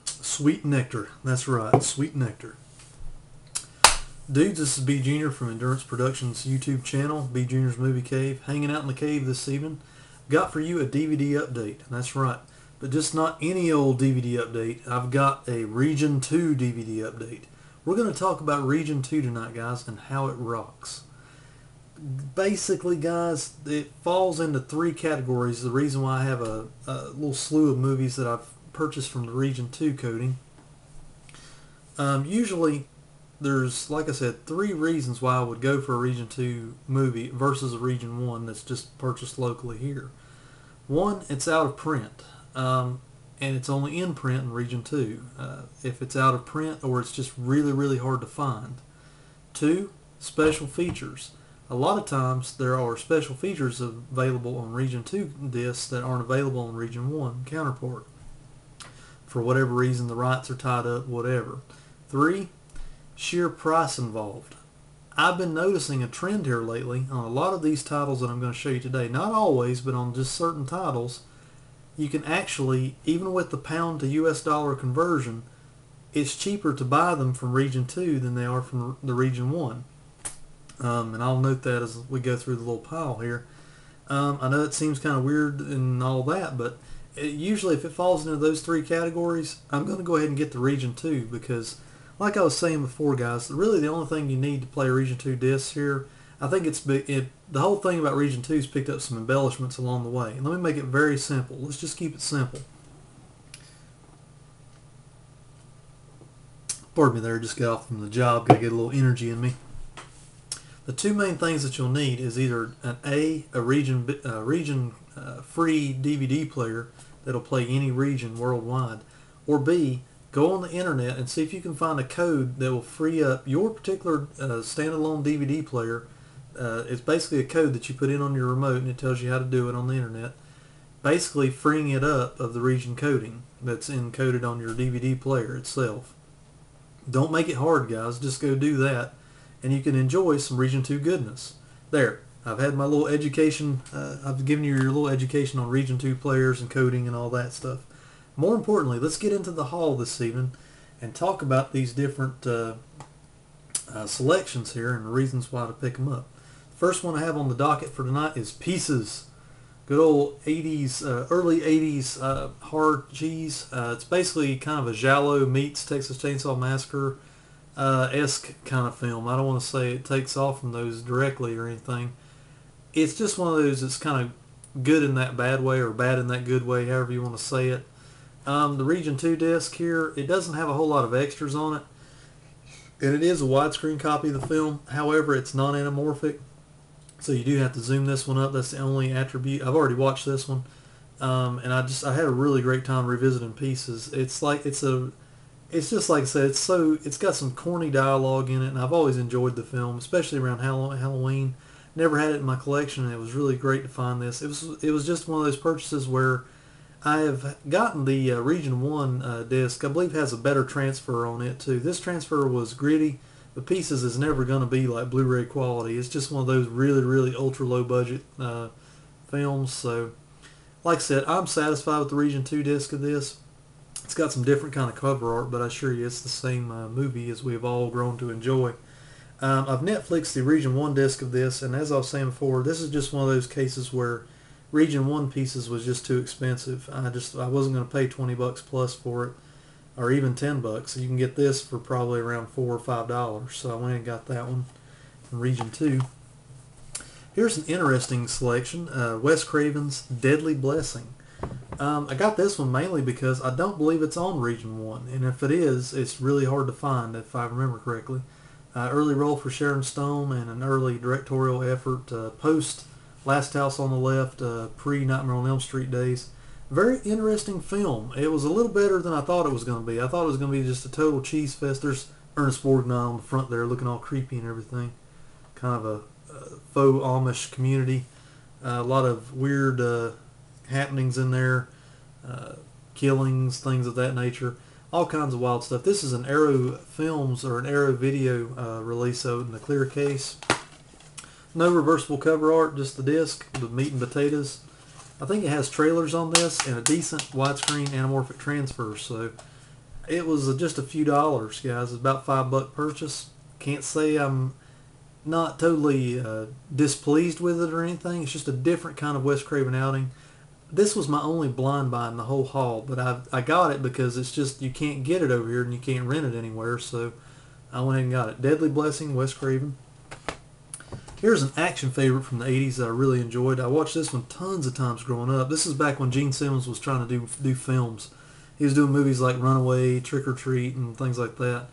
Sweet nectar. That's right, sweet nectar. Dudes, this is B Junior from Endurance Productions YouTube channel, B Junior's Movie Cave. Hanging out in the cave this evening. Got for you a DVD update. That's right. But just not any old DVD update. I've got a Region 2 DVD update. We're going to talk about Region 2 tonight, guys, and how it rocks. Basically, guys, it falls into three categories. The reason why I have a little slew of movies that I've purchased from the Region 2 coding. Usually, there's, like I said, three reasons why I would go for a Region 2 movie versus a Region 1 that's just purchased locally here. One, it's out of print, and it's only in print in Region 2. If it's out of print or it's just really, really hard to find. Two, special features. A lot of times there are special features available on Region 2 discs that aren't available on Region 1 counterpart. For whatever reason, the rights are tied up, whatever. Three, sheer price involved. I've been noticing a trend here lately on a lot of these titles that I'm going to show you today. Not always, but on just certain titles, you can actually, even with the pound to US dollar conversion, it's cheaper to buy them from Region 2 than they are from the Region 1. And I'll note that as we go through the little pile here. I know it seems kind of weird and all that, but usually if it falls into those three categories, I'm going to go ahead and get the Region 2 because, like I was saying before, guys, really the only thing you need to play Region 2 discs here, I think the whole thing about Region 2 is picked up some embellishments along the way. And let me make it very simple. Let's just keep it simple. Pardon me there, just got off from the job, got to get a little energy in me. The two main things that you'll need is either a region free DVD player that'll play any region worldwide, or B, go on the internet and see if you can find a code that will free up your particular standalone DVD player. It's basically a code that you put in on your remote and it tells you how to do it on the internet. Basically freeing it up of the region coding that's encoded on your DVD player itself. Don't make it hard, guys. Just go do that and you can enjoy some Region 2 goodness. There. I've had my little education. I've given you your little education on Region 2 players and coding and all that stuff. More importantly, let's get into the haul this evening and talk about these different selections here and the reasons why to pick them up. First one I have on the docket for tonight is Pieces. Good old 80s, early 80s hard cheese. It's basically kind of a Giallo meets Texas Chainsaw Massacre esque kind of film. I don't want to say it takes off from those directly or anything. It's just one of those that's kind of good in that bad way or bad in that good way, however you want to say it. The Region 2 disc here, it doesn't have a whole lot of extras on it. And it is a widescreen copy of the film. However, it's non-anamorphic. So you do have to zoom this one up. That's the only attribute. I've already watched this one. And I had a really great time revisiting Pieces. It's just like I said, it's got some corny dialogue in it, and I've always enjoyed the film, especially around Halloween. Never had it in my collection, and it was really great to find this. It was just one of those purchases where I have gotten the Region 1 disc. I believe has a better transfer on it too. This transfer was gritty. The Pieces is never going to be like Blu-ray quality. It's just one of those really, really ultra low budget films. So, like I said, I'm satisfied with the Region 2 disc of this. It's got some different kind of cover art, but I assure you it's the same movie as we've all grown to enjoy. I've Netflixed the Region 1 disc of this, and as I was saying before, this is just one of those cases where Region 1 Pieces was just too expensive. I wasn't going to pay $20 plus for it, or even $10. You can get this for probably around $4 or $5, so I went and got that one in Region 2. Here's an interesting selection, Wes Craven's Deadly Blessing. I got this one mainly because I don't believe it's on Region 1, and if it is, it's really hard to find if I remember correctly. Early role for Sharon Stone and an early directorial effort post Last House on the Left, pre-Nightmare on Elm Street days. Very interesting film. It was a little better than I thought it was going to be. I thought it was going to be just a total cheese fest. There's Ernest Borgnine on the front there looking all creepy and everything. Kind of a faux Amish community. A lot of weird happenings in there. Killings, things of that nature. All kinds of wild stuff. This is an Arrow Films or an Arrow Video release out in the clear case. No reversible cover art, just the disc, the meat and potatoes. I think it has trailers on this and a decent widescreen anamorphic transfer. So it was just a few dollars, guys. It's about $5 purchase. Can't say I'm not totally displeased with it or anything. It's just a different kind of Wes Craven outing. This was my only blind buy in the whole haul, but I got it because it's just you can't get it over here and you can't rent it anywhere. So I went ahead and got it. Deadly Blessing, Wes Craven. Here's an action favorite from the 80s that I really enjoyed. I watched this one tons of times growing up. This is back when Gene Simmons was trying to do films. He was doing movies like Runaway, Trick or Treat, and things like that.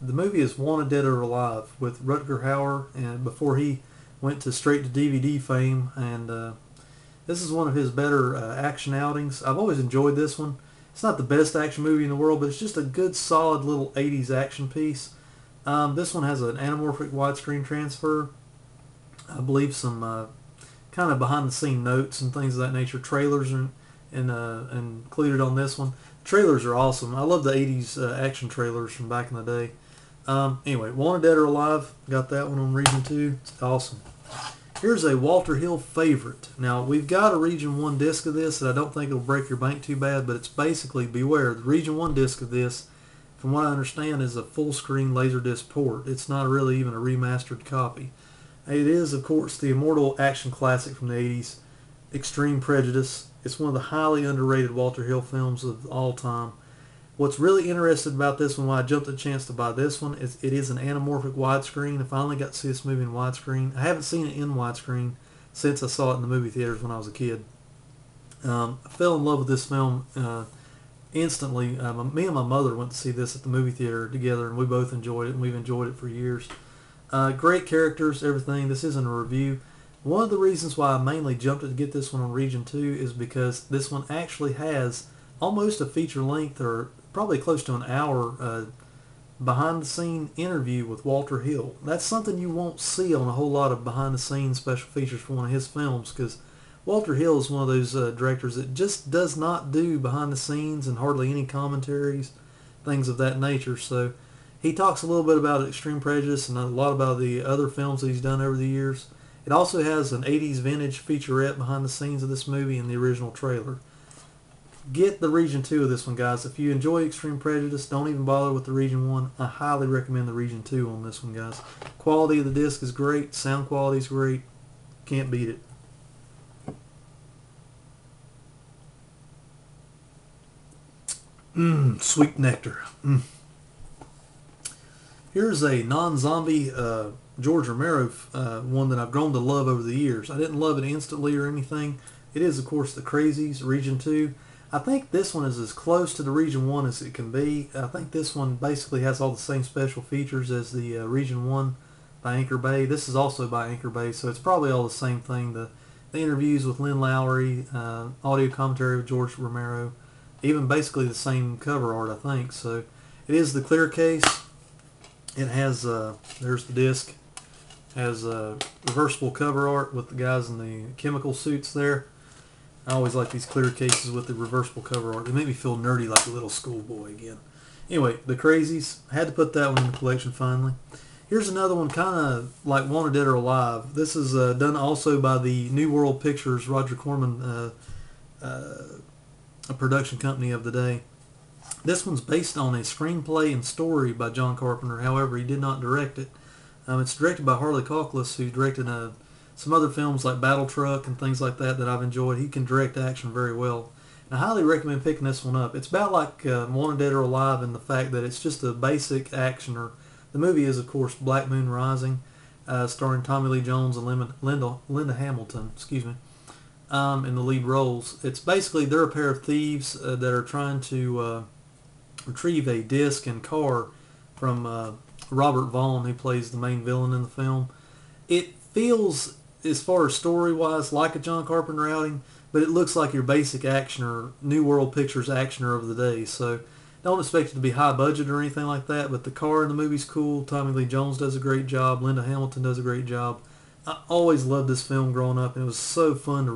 The movie is Wanted Dead or Alive with Rutger Hauer, and before he went to straight to DVD fame. And this is one of his better action outings. I've always enjoyed this one. It's not the best action movie in the world, but it's just a good, solid little 80s action piece. This one has an anamorphic widescreen transfer. I believe some kind of behind-the-scene notes and things of that nature. Trailers are included on this one. Trailers are awesome. I love the 80s action trailers from back in the day. Anyway, Wanted Dead or Alive. Got that one on Region 2. It's awesome. Here's a Walter Hill favorite. Now, we've got a Region 1 disc of this that I don't think it'll break your bank too bad, but it's basically, beware, the Region 1 disc of this, from what I understand, is a full-screen Laserdisc port. It's not really even a remastered copy. It is, of course, the immortal action classic from the 80s, Extreme Prejudice. It's one of the highly underrated Walter Hill films of all time. What's really interesting about this one, why I jumped at the chance to buy this one, is it is an anamorphic widescreen. I finally got to see this movie in widescreen. I haven't seen it in widescreen since I saw it in the movie theaters when I was a kid. I fell in love with this film instantly. Me and my mother went to see this at the movie theater together, and we both enjoyed it, and we've enjoyed it for years. Great characters, everything. This isn't a review. One of the reasons why I mainly jumped to get this one on Region 2 is because this one actually has almost a feature length, or probably close to an hour, behind-the-scene interview with Walter Hill. That's something you won't see on a whole lot of behind-the-scenes special features for one of his films, because Walter Hill is one of those directors that just does not do behind-the-scenes and hardly any commentaries, things of that nature. So he talks a little bit about Extreme Prejudice and a lot about the other films that he's done over the years. It also has an 80s vintage featurette behind the scenes of this movie and the original trailer. Get the Region 2 of this one, guys. If you enjoy Extreme Prejudice, don't even bother with the Region 1. I highly recommend the Region 2 on this one, guys. Quality of the disc is great. Sound quality is great. Can't beat it. Sweet nectar. Here's a non-zombie George Romero one that I've grown to love over the years. I didn't love it instantly or anything. It is, of course, The Crazies, Region 2. I think this one is as close to the Region 1 as it can be. I think this one basically has all the same special features as the Region 1 by Anchor Bay. This is also by Anchor Bay, so it's probably all the same thing. The interviews with Lynn Lowry, audio commentary with George Romero, even basically the same cover art, I think. So it is the clear case. It has, there's the disc, has reversible cover art with the guys in the chemical suits there. I always like these clear cases with the reversible cover art. They make me feel nerdy like a little schoolboy again. Anyway, The Crazies. I had to put that one in the collection finally. Here's another one kind of like Wanted Dead or Alive. This is done also by the New World Pictures, Roger Corman, a production company of the day. This one's based on a screenplay and story by John Carpenter. However, he did not direct it. It's directed by Harley Cockless, who directed some other films like Battle Truck and things like that I've enjoyed. He can direct action very well. And I highly recommend picking this one up. It's about like Wanted Dead or Alive in the fact that it's just a basic actioner. The movie is, of course, Black Moon Rising, starring Tommy Lee Jones and Linda Hamilton, in the lead roles. It's basically they're a pair of thieves that are trying to retrieve a disc and car from Robert Vaughn, who plays the main villain in the film. It feels, as far as story-wise, like a John Carpenter outing, but it looks like your basic actioner, New World Pictures actioner of the day. So don't expect it to be high budget or anything like that, but the car in the movie's cool. Tommy Lee Jones does a great job. Linda Hamilton does a great job. I always loved this film growing up, and it was so fun to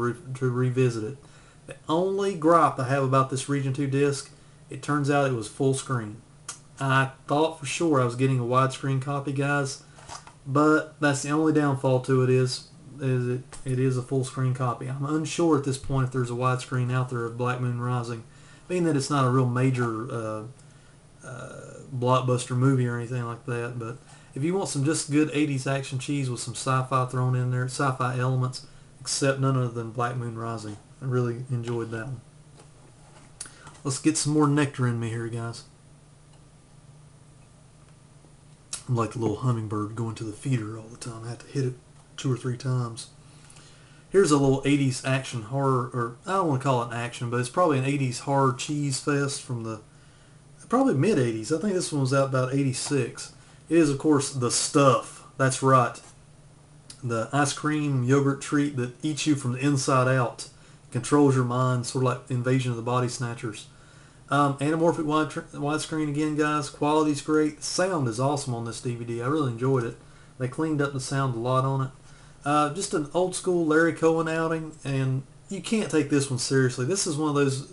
revisit it. The only gripe I have about this Region 2 disc, it turns out it was full screen. I thought for sure I was getting a widescreen copy, guys, but that's the only downfall to it is it is a full screen copy. I'm unsure at this point if there's a widescreen out there of Black Moon Rising, being that it's not a real major blockbuster movie or anything like that. But if you want some just good 80s action cheese with some sci-fi thrown in there, sci-fi elements, except none other than Black Moon Rising, I really enjoyed that one. Let's get some more nectar in me here, guys. I'm like the little hummingbird going to the feeder all the time. I have to hit it 2 or 3 times. Here's a little 80s action horror, or I don't want to call it an action, but it's probably an 80s horror cheese fest from the probably mid-80s. I think this one was out about 86. It is, of course, The Stuff. That's right. The ice cream yogurt treat that eats you from the inside out. Controls your mind, sort of like Invasion of the Body Snatchers. Anamorphic widescreen again, guys. Quality's great. Sound is awesome on this DVD. I really enjoyed it. They cleaned up the sound a lot on it. Just an old school Larry Cohen outing, and you can't take this one seriously. This is one of those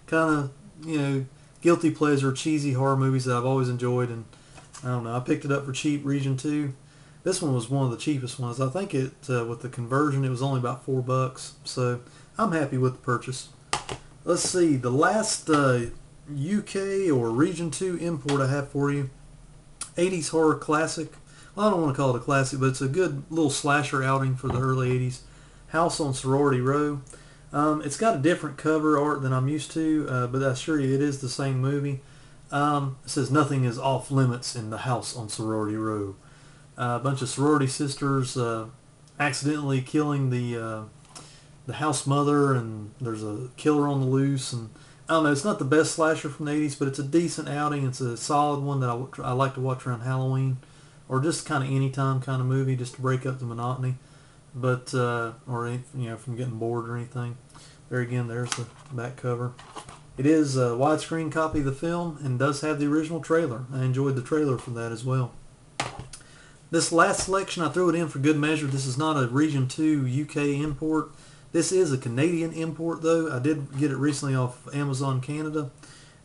kind of, guilty pleasure, cheesy horror movies that I've always enjoyed, and I don't know, I picked it up for cheap, Region 2. This one was one of the cheapest ones. I think it, with the conversion, it was only about $4, so I'm happy with the purchase. Let's see, the last UK or Region 2 import I have for you, 80s horror classic. Well, I don't want to call it a classic, but it's a good little slasher outing for the early 80s. House on Sorority Row. It's got a different cover art than I'm used to, but I assure you it is the same movie. It says nothing is off limits in the house on Sorority Row. A bunch of sorority sisters accidentally killing the house mother, and there's a killer on the loose. And I don't know, it's not the best slasher from the 80s, but it's a decent outing. It's a solid one that I like to watch around Halloween, or just kind of anytime kind of movie, just to break up the monotony. But or from getting bored or anything. There again, there's the back cover. It is a widescreen copy of the film and does have the original trailer. I enjoyed the trailer for that as well. This last selection, I threw it in for good measure. This is not a Region 2 UK import. This is a Canadian import, though. I did get it recently off Amazon Canada.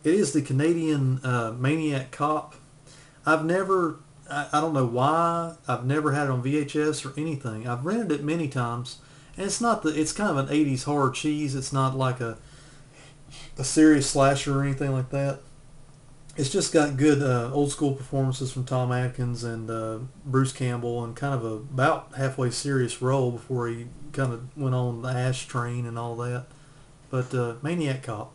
It is the Canadian Maniac Cop. I don't know why, I've never had it on VHS or anything. I've rented it many times, and it's kind of an 80s horror cheese. It's not like a serious slasher or anything like that. It's just got good old school performances from Tom Atkins and Bruce Campbell, and kind of about halfway serious role before he kind of went on the Ash train and all that. But Maniac Cop.